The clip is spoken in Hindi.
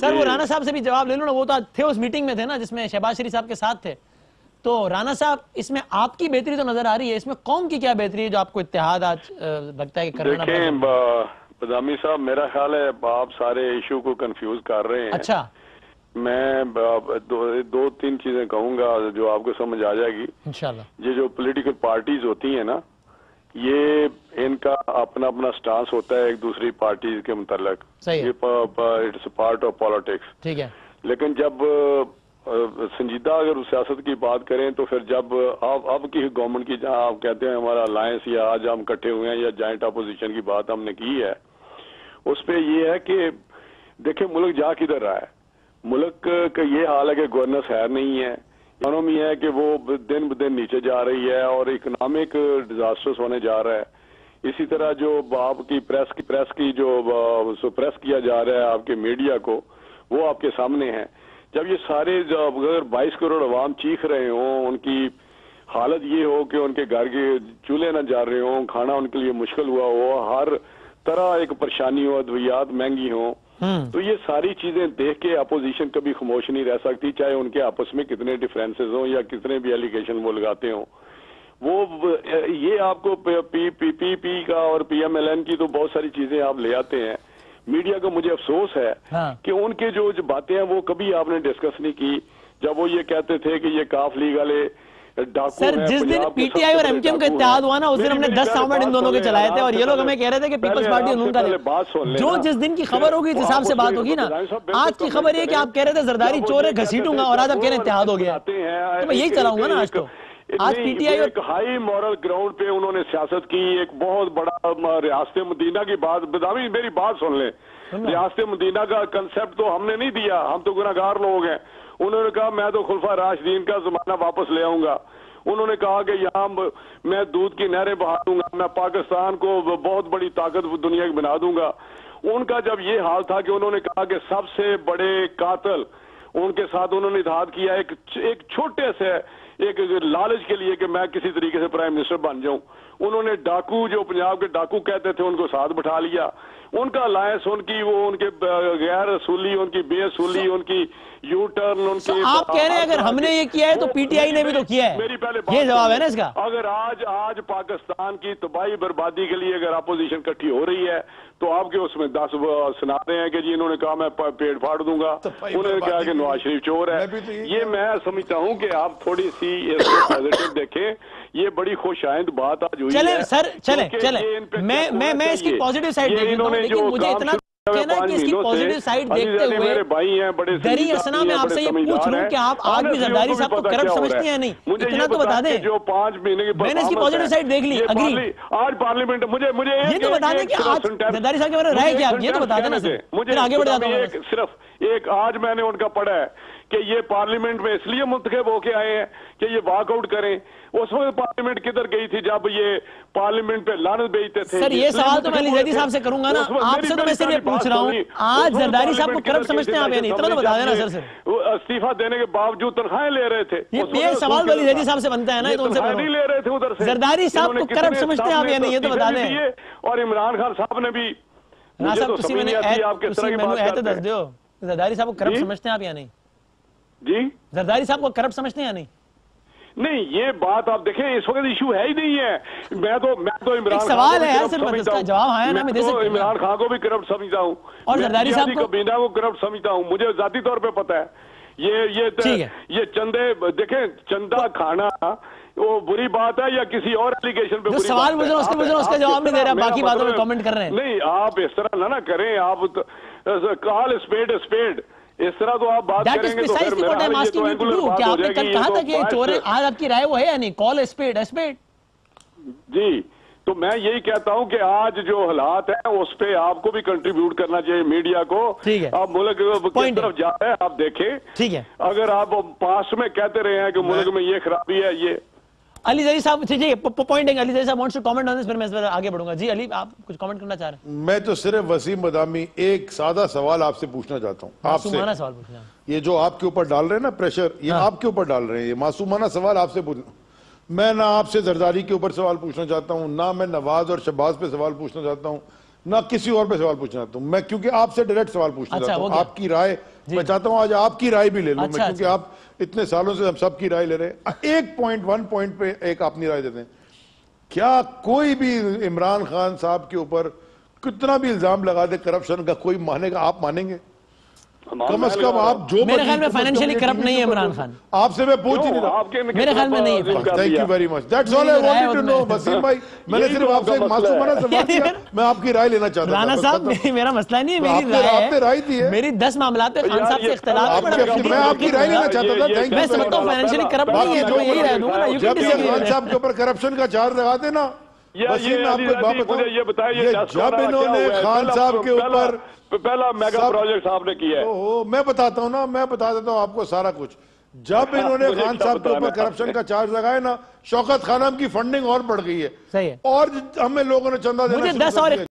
सर वो राना साहब से भी जवाब ले लो ना, वो तो थे उस मीटिंग में थे ना जिसमें शहबाज शरीफ साहब के साथ थे। तो राना साहब इसमें आपकी बेहतरी तो नजर आ रही है, इसमें कौम की क्या बेहतरी है जो आपको इत्तेहाद आज लगता है कि करना? देखें बदामी साहब, मेरा ख्याल है आप सारे इशू को कंफ्यूज कर रहे हैं। अच्छा, मैं दो तीन चीजें कहूंगा जो आपको समझ आ जाएगी इंशाल्लाह। ये जो पॉलिटिकल पार्टीज होती हैं ना, ये इनका अपना अपना स्टांस होता है एक दूसरी पार्टीज के मुताल्लिक, ये इट्स पार्ट ऑफ पॉलिटिक्स, ठीक है। लेकिन जब संजीदा अगर सियासत की बात करें तो फिर जब अब की गवर्नमेंट की, जहां आप कहते हैं हमारा अलायंस या आज हम इकट्ठे हुए हैं या जॉइंट अपोजिशन की बात हमने की है, उस पे ये है कि देखिए मुल्क जा किधर रहा है। मुल्क का ये हाल है कि गवर्नेंस है नहीं है, इकोनॉमी है कि वो दिन ब दिन नीचे जा रही है और इकोनॉमिक डिजास्टर्स होने जा रहा है। इसी तरह जो आपकी प्रेस की जो सप्रेस किया जा रहा है आपके मीडिया को, वो आपके सामने है। जब ये सारे अगर 22 करोड़ अवाम चीख रहे हों, उनकी हालत ये हो कि उनके घर के चूल्हे न जा रहे हों, खाना उनके लिए मुश्किल हुआ हो, हर तरह एक परेशानी हो, अद्वियात महंगी हो, तो ये सारी चीजें देख के अपोजिशन कभी खामोश नहीं रह सकती, चाहे उनके आपस में कितने डिफरेंसेस हों या कितने भी एलिगेशन वो लगाते हों। वो ये आपको पी का और PMLN की तो बहुत सारी चीजें आप ले आते हैं। मीडिया का मुझे अफसोस है कि उनके जो बातें हैं वो कभी आपने डिस्कस नहीं की। जब वो ये कहते थे कि ये काफ लीग वाले डाकू सर, जिस दिन PTI और MKM का इत्तेहाद हुआ ना, उस दिन हमने 10 साउंड इन दोनों के चलाए थे और ये लोग हमें कह रहे थे कि पीपल्स पार्टी उनका जो जिस दिन की खबर होगी, जिस हिसाब से बात होगी ना, आज की खबर ये कि आप कह रहे थे जरदारी चोर है, घसीटूंगा, और आज आप कह रहे हैं इत्तेहाद हो गया, तो मैं यही चलाऊंगा ना आज। तो आज PTI एक हाई मॉरल ग्राउंड पे उन्होंने सियासत की, एक बहुत बड़ा रियासत मदीना की बात, बदामी मेरी बात सुन लें, रियासत मदीना का कंसेप्ट तो हमने नहीं दिया, हम तो गुनाहगार लोग हैं। उन्होंने कहा मैं तो खुलफा राशिदीन का जमाना वापस ले आऊंगा। उन्होंने कहा कि यहाँ मैं दूध की नहरें बहा दूंगा, मैं पाकिस्तान को बहुत बड़ी ताकत दुनिया की बना दूंगा। उनका जब ये हाल था कि उन्होंने कहा कि सबसे बड़े कातिल उनके साथ उन्होंने इत्तेहाद किया एक छोटे से एक लालच के लिए कि मैं किसी तरीके से प्राइम मिनिस्टर बन जाऊं। उन्होंने डाकू, जो पंजाब के डाकू कहते थे, उनको साथ बिठा लिया। उनका अलायंस, उनकी वो उनके गैर असूली, उनकी बेअसूली, उनकी यू टर्न, उनकी आप कह रहे हैं अगर हमने ये किया है तो PTI ने भी तो किया है, मेरी पहले ये जवाब है ना इसका। अगर आज पाकिस्तान की तबाही बर्बादी के लिए अगर अपोजिशन इकट्ठी हो रही है तो आपके उसमें 10 सुनाते हैं कि जी इन्होंने कहा मैं पेड़ फाड़ दूंगा, उन्होंने कहा कि नवाज शरीफ चोर है। ये मैं समझता हूं कि आप थोड़ी सी पॉजिटिव देखें, ये बड़ी खुशाइंद बात आज हुई है। चले सर, चले मैं इसकी पॉजिटिव साइड देखता हूं, लेकिन मुझे इतना कहना है कि इसकी पॉजिटिव साइड देखते हुए मेरे भाई हैं बड़े दरी असना में आपसे ये पूछ लूं कि आप आज भी जरदारी साहब को करप्ट समझते हैं नहीं, इतना तो बता दें। जो 5 महीने की मैंने इसकी पॉजिटिव साइड देख ली, अग्री। आज पार्लियामेंट मुझे ये तो बता दें कि आज जरदारी साहब के बारे में राय क्या, ये तो बता देना सर, मुझे आगे बढ़ जाता हूं। सिर्फ एक आज मैंने उनका पढ़ा है कि ये पार्लियामेंट में इसलिए मुंतखब होके आए हैं कि ये वॉकआउट करें। उस वक्त पार्लियामेंट किधर गई थी जब ये पार्लियामेंट पे लानत भेजते थे? सर ये सवाल तो मैं अली जैदी साहब से करूंगा ना, आपसे तो मैं सिर्फ ये पूछ रहा हूँ, आज जरदारी साहब को करप्ट समझते हैं आप या नहीं, इतना तो बता देना सर। इस्तीफा देने के बावजूद तनख्वाहें ले रहे थे, ये सवाल तो अली जैदी साहब से बनता है ना, तो उनसे नहीं ले रहे थे उधर से। जरदारी साहब को करप्ट समझते हैं आप या नहीं, ये तो बता दें। और इमरान खान साहब ने भी ना साहब तुसी मैंने दस दो, जरदारी साहब को करप्ट समझते हैं आप या नहीं जी? जरदारी साहब को करप्ट समझते हैं या नहीं? नहीं, ये बात आप देखें इस वक्त इशू है ही नहीं है। मैं तो इमरान सवाल है सिर्फ इसका जवाब आया ना, मैं दे सकता हूं। इमरान खान को भी करप्ट समझता हूं और जरदारी साहब को कबीना को करप्ट समझता हूं, मुझे जाती तौर पे पता है। ये चंदे देखें, चंदा खाना वो बुरी बात है या किसी और एलिगेशन पे बुरी सवाल मुझे उसका जवाब नहीं दे रहा, बाकी बातों में कमेंट कर रहे हैं। नहीं, आप इस तरह ना करें, आप कॉल स्पेड इस तरह तो आप बात करेंगे तो फिर मेरा ये तो एंगुलर बात हो जाएगी। कल कहा था कि चोर है, आज आपकी राय वो है या नहीं? कॉल स्पेड जी, तो मैं यही कहता हूं कि आज जो हालात हैं उस पे आपको भी कंट्रीब्यूट करना चाहिए, मीडिया को। ठीक है, आप मुल्क किस तरफ जा रहे हैं आप देखें। ठीक है, अगर आप पास्ट में कहते रहे हैं कि मुल्क में ये खराबी है, ये अली जैदी साहब जी पॉइंटिंग, अली जैदी साहब wants to comment on this, फिर मैं इस पर आगे बढ़ूंगा। जी अली, आप कुछ कमेंट करना चाह रहे हैं? मैं तो सिर्फ वसीम बदामी एक सादा सवाल आपसे पूछना चाहता हूं, आपसे सवाल पूछना। ये जो आपके ऊपर डाल रहे हैं ना प्रेशर, ये आपके ऊपर डाल रहे हैं, ये मासूमाना सवाल आपसे पूछना। मैं ना आपसे जरदारी के ऊपर सवाल पूछना चाहता हूं, ना मैं नवाज और शहबाज पे सवाल पूछना चाहता हूं, ना किसी और पे सवाल पूछना चाहता हूं मैं, क्योंकि आपसे डायरेक्ट सवाल पूछना चाहता हूं। आपकी राय मैं चाहता हूं आज आपकी राय भी ले लूं अच्छा, मैं, क्योंकि आप इतने सालों से हम सबकी राय ले रहे हैं। एक पॉइंट, वन पॉइंट पे एक अपनी राय देते हैं। क्या कोई भी इमरान खान साहब के ऊपर कितना भी इल्जाम लगा दे करप्शन का, कोई मानेगा? आप मानेंगे? कम से कम आप जो मेरे ख्याल में फाइनेंशियली करप्ट नहीं है इमरान खान। आपसे मैं पूछ ही नहीं रहा। मेरे ख्याल में नहीं है। Thank you very much, that's all I wanted to know. Wasim भाई, मैंने सिर्फ आपसे एक मासूमाना सवाल किया, मैं आपकी राय लेना चाहता था। राणा साहब, मेरा मसला नहीं है, मेरी आपने राय दी है। मेरी 10 मामलात पे खान साहब से इख्तिलाफ है। मैं आपकी राय लेना चाहता था। Thank you. मैं समझता हूं फाइनेंशियली करप्ट नहीं है, तो यही राय दूंगा ना। जब भी खान साहब के ऊपर करप्शन का चार्ज लगाते ना, वसीम मैं आपको एक बात बताऊं, जब इन्होंने खान साहब के ऊपर पहला मेगा प्रोजेक्ट आपने किया है, मैं बताता हूं ना, मैं बता देता हूं आपको सारा कुछ। जब इन्होंने खान साहब के ऊपर करप्शन का चार्ज लगाया ना, शौकत खानम की फंडिंग और बढ़ गई है। सही है। और हमें लोगों ने चंदा देना मुझे 10 और